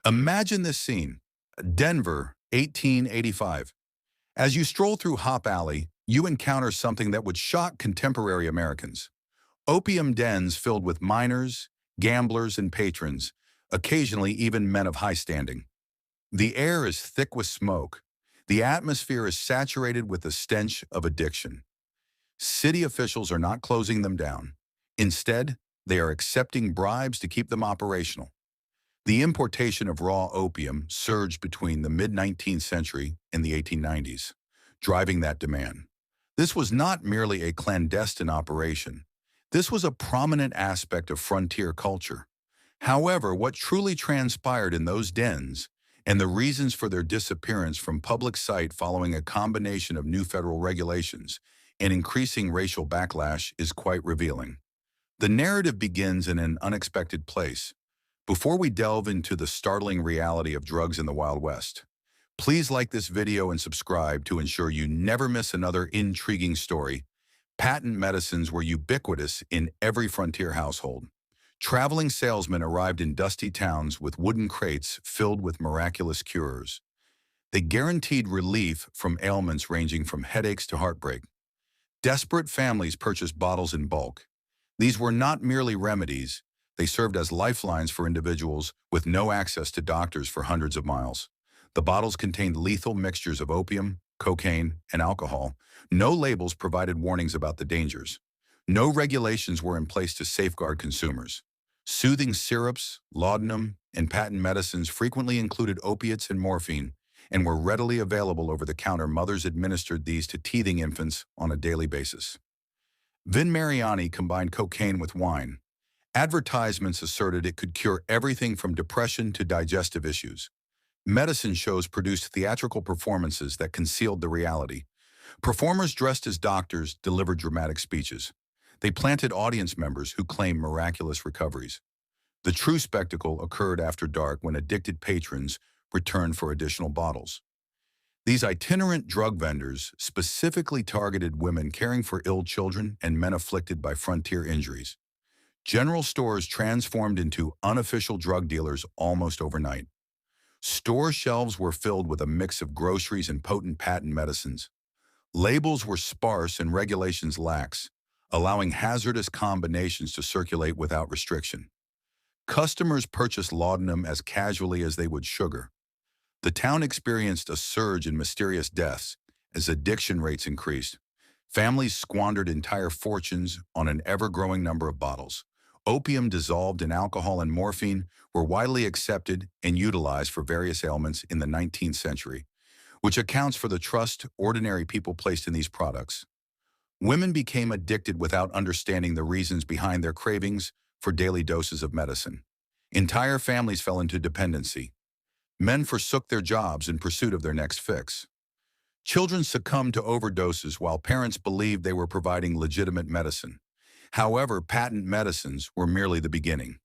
Imagine this scene. Denver, 1885. As you stroll through Hop Alley, you encounter something that would shock contemporary Americans. Opium dens filled with miners, gamblers, and patrons, occasionally even men of high standing. The air is thick with smoke. The atmosphere is saturated with the stench of addiction. City officials are not closing them down. Instead, they are accepting bribes to keep them operational. The importation of raw opium surged between the mid-19th century and the 1890s, driving that demand. This was not merely a clandestine operation. This was a prominent aspect of frontier culture. However, what truly transpired in those dens and the reasons for their disappearance from public sight following a combination of new federal regulations and increasing racial backlash is quite revealing. The narrative begins in an unexpected place. Before we delve into the startling reality of drugs in the Wild West, please like this video and subscribe to ensure you never miss another intriguing story. Patent medicines were ubiquitous in every frontier household. Traveling salesmen arrived in dusty towns with wooden crates filled with miraculous cures. They guaranteed relief from ailments ranging from headaches to heartbreak. Desperate families purchased bottles in bulk. These were not merely remedies. They served as lifelines for individuals with no access to doctors for hundreds of miles. The bottles contained lethal mixtures of opium, cocaine, and alcohol. No labels provided warnings about the dangers. No regulations were in place to safeguard consumers. Soothing syrups, laudanum, and patent medicines frequently included opiates and morphine and were readily available over the counter. Mothers administered these to teething infants on a daily basis. Vin Mariani combined cocaine with wine. Advertisements asserted it could cure everything from depression to digestive issues. Medicine shows produced theatrical performances that concealed the reality. Performers dressed as doctors delivered dramatic speeches. They planted audience members who claimed miraculous recoveries. The true spectacle occurred after dark when addicted patrons returned for additional bottles. These itinerant drug vendors specifically targeted women caring for ill children and men afflicted by frontier injuries. General stores transformed into unofficial drug dealers almost overnight. Store shelves were filled with a mix of groceries and potent patent medicines. Labels were sparse and regulations lax, allowing hazardous combinations to circulate without restriction. Customers purchased laudanum as casually as they would sugar. The town experienced a surge in mysterious deaths as addiction rates increased. Families squandered entire fortunes on an ever-growing number of bottles. Opium dissolved in alcohol and morphine were widely accepted and utilized for various ailments in the 19th century, which accounts for the trust ordinary people placed in these products. Women became addicted without understanding the reasons behind their cravings for daily doses of medicine. Entire families fell into dependency. Men forsook their jobs in pursuit of their next fix. Children succumbed to overdoses while parents believed they were providing legitimate medicine. However, patent medicines were merely the beginning.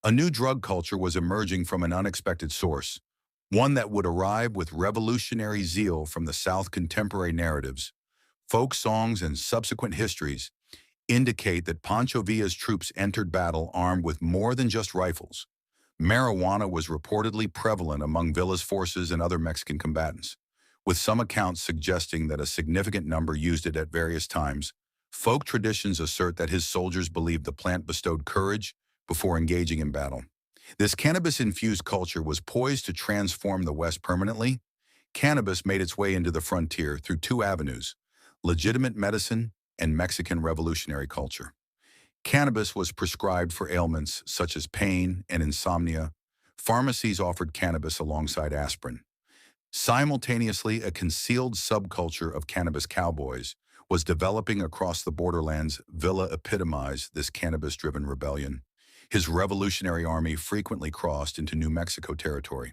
A new drug culture was emerging from an unexpected source, one that would arrive with revolutionary zeal from the South. Contemporary narratives, folk songs, and subsequent histories indicate that Pancho Villa's troops entered battle armed with more than just rifles. Marijuana was reportedly prevalent among Villa's forces and other Mexican combatants, with some accounts suggesting that a significant number used it at various times. Folk traditions assert that his soldiers believed the plant bestowed courage before engaging in battle. This cannabis-infused culture was poised to transform the West permanently. Cannabis made its way into the frontier through two avenues: legitimate medicine and Mexican revolutionary culture. Cannabis was prescribed for ailments such as pain and insomnia. Pharmacies offered cannabis alongside aspirin. Simultaneously, a concealed subculture of cannabis cowboys was developing across the borderlands. Villa epitomized this cannabis-driven rebellion. His revolutionary army frequently crossed into New Mexico territory.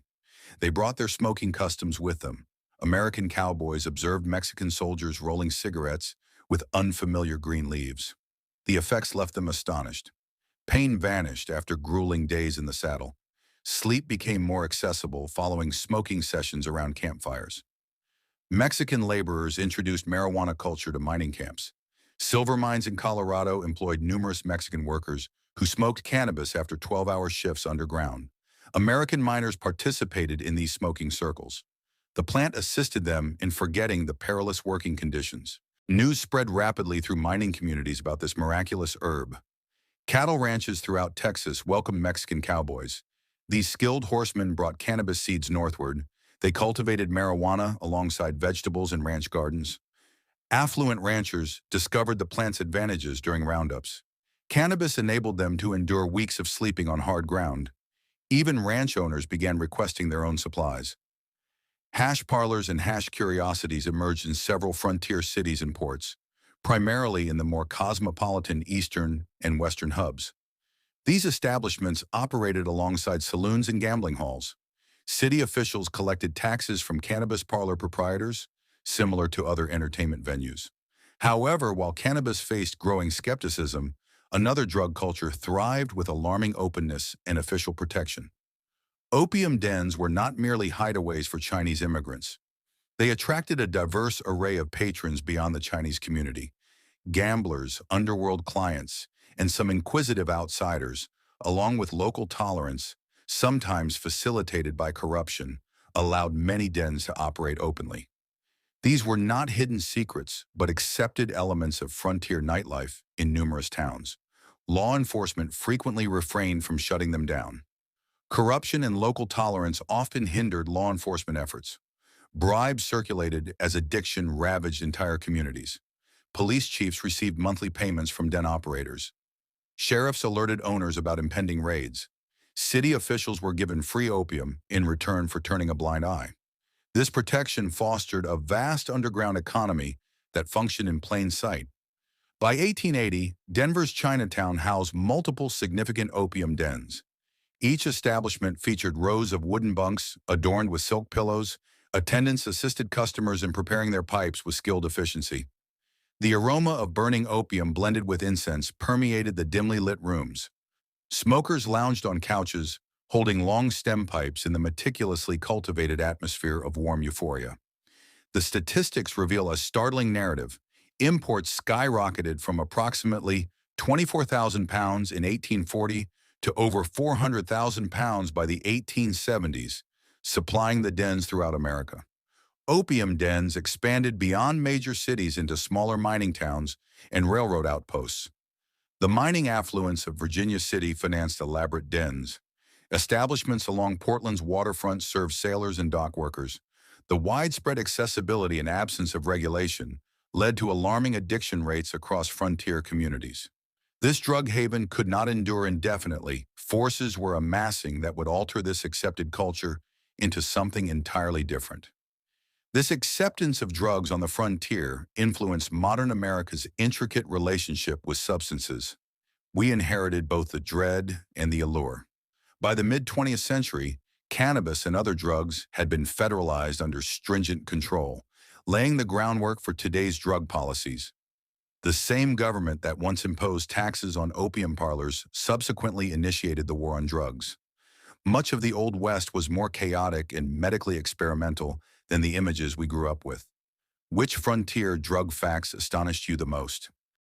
They brought their smoking customs with them. American cowboys observed Mexican soldiers rolling cigarettes with unfamiliar green leaves. The effects left them astonished. Pain vanished after grueling days in the saddle. Sleep became more accessible following smoking sessions around campfires. Mexican laborers introduced marijuana culture to mining camps. Silver mines in Colorado employed numerous Mexican workers who smoked cannabis after 12-hour shifts underground. American miners participated in these smoking circles. The plant assisted them in forgetting the perilous working conditions. News spread rapidly through mining communities about this miraculous herb. Cattle ranches throughout Texas welcomed Mexican cowboys. These skilled horsemen brought cannabis seeds northward. They cultivated marijuana alongside vegetables in ranch gardens. Affluent ranchers discovered the plant's advantages during roundups. Cannabis enabled them to endure weeks of sleeping on hard ground. Even ranch owners began requesting their own supplies. Hash parlors and hash curiosities emerged in several frontier cities and ports, primarily in the more cosmopolitan eastern and western hubs. These establishments operated alongside saloons and gambling halls. City officials collected taxes from cannabis parlor proprietors, similar to other entertainment venues. However, while cannabis faced growing skepticism, another drug culture thrived with alarming openness and official protection. Opium dens were not merely hideaways for Chinese immigrants. They attracted a diverse array of patrons beyond the Chinese community. Gamblers, underworld clients, and some inquisitive outsiders, along with local tolerance, sometimes facilitated by corruption, allowed many dens to operate openly. These were not hidden secrets, but accepted elements of frontier nightlife in numerous towns. Law enforcement frequently refrained from shutting them down. Corruption and local tolerance often hindered law enforcement efforts. Bribes circulated as addiction ravaged entire communities. Police chiefs received monthly payments from den operators. Sheriffs alerted owners about impending raids. City officials were given free opium in return for turning a blind eye. This protection fostered a vast underground economy that functioned in plain sight. By 1880, Denver's Chinatown housed multiple significant opium dens. Each establishment featured rows of wooden bunks adorned with silk pillows. Attendants assisted customers in preparing their pipes with skilled efficiency. The aroma of burning opium blended with incense permeated the dimly lit rooms. Smokers lounged on couches, holding long stem pipes in the meticulously cultivated atmosphere of warm euphoria. The statistics reveal a startling narrative. Imports skyrocketed from approximately 24,000 pounds in 1840 to over 400,000 pounds by the 1870s, supplying the dens throughout America. Opium dens expanded beyond major cities into smaller mining towns and railroad outposts. The mining affluence of Virginia City financed elaborate dens. Establishments along Portland's waterfront served sailors and dock workers. The widespread accessibility and absence of regulation led to alarming addiction rates across frontier communities. This drug haven could not endure indefinitely. Forces were amassing that would alter this accepted culture into something entirely different. This acceptance of drugs on the frontier influenced modern America's intricate relationship with substances. We inherited both the dread and the allure. By the mid-20th century, cannabis and other drugs had been federalized under stringent control, laying the groundwork for today's drug policies. The same government that once imposed taxes on opium parlors subsequently initiated the war on drugs. Much of the Old West was more chaotic and medically experimental than the images we grew up with. Which frontier drug facts astonished you the most?